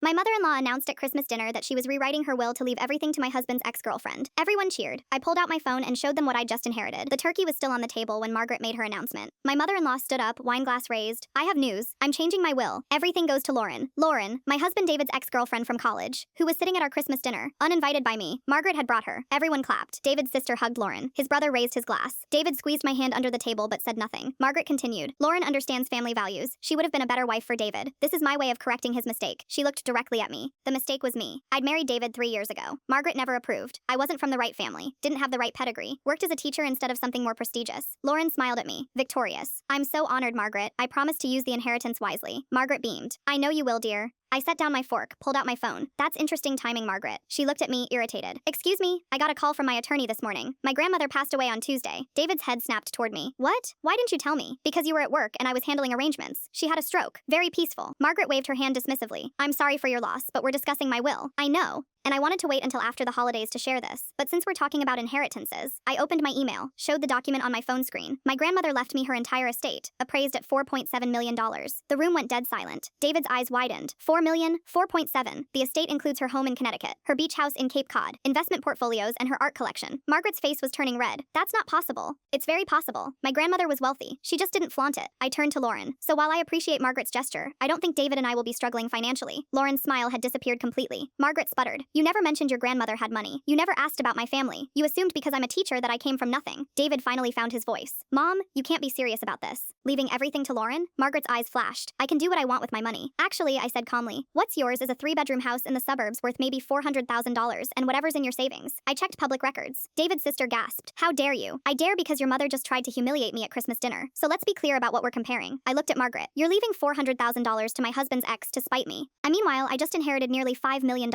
My mother-in-law announced at Christmas dinner that she was rewriting her will to leave everything to my husband's ex-girlfriend. Everyone cheered. I pulled out my phone and showed them what I'd just inherited. The turkey was still on the table when Margaret made her announcement. My mother-in-law stood up, wine glass raised. I have news. I'm changing my will. Everything goes to Lauren. Lauren, my husband David's ex-girlfriend from college, who was sitting at our Christmas dinner, uninvited by me. Margaret had brought her. Everyone clapped. David's sister hugged Lauren. His brother raised his glass. David squeezed my hand under the table but said nothing. Margaret continued. Lauren understands family values. She would have been a better wife for David. This is my way of correcting his mistake. She looked directly at me. The mistake was me. I'd married David 3 years ago. Margaret never approved. I wasn't from the right family. Didn't have the right pedigree. Worked as a teacher instead of something more prestigious. Lauren smiled at me. Victorious. I'm so honored, Margaret. I promise to use the inheritance wisely. Margaret beamed. I know you will, dear. I set down my fork, pulled out my phone. That's interesting timing, Margaret. She looked at me, irritated. Excuse me, I got a call from my attorney this morning. My grandmother passed away on Tuesday. David's head snapped toward me. What? Why didn't you tell me? Because you were at work and I was handling arrangements. She had a stroke. Very peaceful. Margaret waved her hand dismissively. I'm sorry for your loss, but we're discussing my will. I know. And I wanted to wait until after the holidays to share this. But since we're talking about inheritances, I opened my email, showed the document on my phone screen. My grandmother left me her entire estate, appraised at $4.7 million. The room went dead silent. David's eyes widened. 4 million? 4.7. The estate includes her home in Connecticut, her beach house in Cape Cod, investment portfolios, and her art collection. Margaret's face was turning red. That's not possible. It's very possible. My grandmother was wealthy. She just didn't flaunt it. I turned to Lauren. So while I appreciate Margaret's gesture, I don't think David and I will be struggling financially. Lauren's smile had disappeared completely. Margaret sputtered. You never mentioned your grandmother had money. You never asked about my family. You assumed because I'm a teacher that I came from nothing. David finally found his voice. Mom, you can't be serious about this. Leaving everything to Lauren? Margaret's eyes flashed. I can do what I want with my money. Actually, I said calmly. What's yours is a 3-bedroom house in the suburbs worth maybe $400,000 and whatever's in your savings. I checked public records. David's sister gasped. How dare you? I dare because your mother just tried to humiliate me at Christmas dinner. So let's be clear about what we're comparing. I looked at Margaret. You're leaving $400,000 to my husband's ex to spite me. Meanwhile, I just inherited nearly $5 million.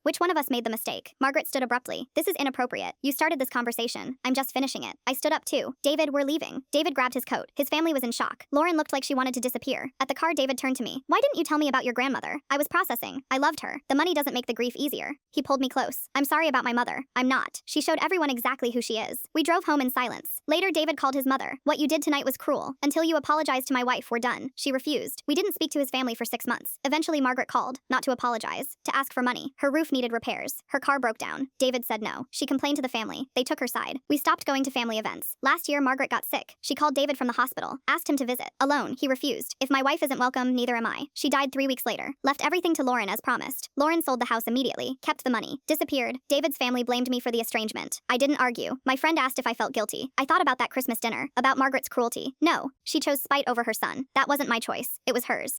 Which one of us made the mistake? Margaret stood abruptly. This is inappropriate. You started this conversation. I'm just finishing it. I stood up too. David, we're leaving. David grabbed his coat. His family was in shock. Lauren looked like she wanted to disappear. At the car, David turned to me. Why didn't you tell me about your grandmother? I was processing. I loved her. The money doesn't make the grief easier. He pulled me close. I'm sorry about my mother. I'm not. She showed everyone exactly who she is. We drove home in silence. Later, David called his mother. What you did tonight was cruel. Until you apologized to my wife, we're done. She refused. We didn't speak to his family for 6 months. Eventually, Margaret called. Not to apologize. To ask for money. Her roof needed repairs. Her car broke down. David said no. She complained to the family. They took her side. We stopped going to family events. Last year, Margaret got sick. She called David from the hospital. Asked him to visit. Alone, he refused. If my wife isn't welcome, neither am I. She died 3 weeks later. Left everything to Lauren as promised. Lauren sold the house immediately. Kept the money. Disappeared. David's family blamed me for the estrangement. I didn't argue. My friend asked if I felt guilty. I thought about that Christmas dinner. About Margaret's cruelty. No. She chose spite over her son. That wasn't my choice. It was hers.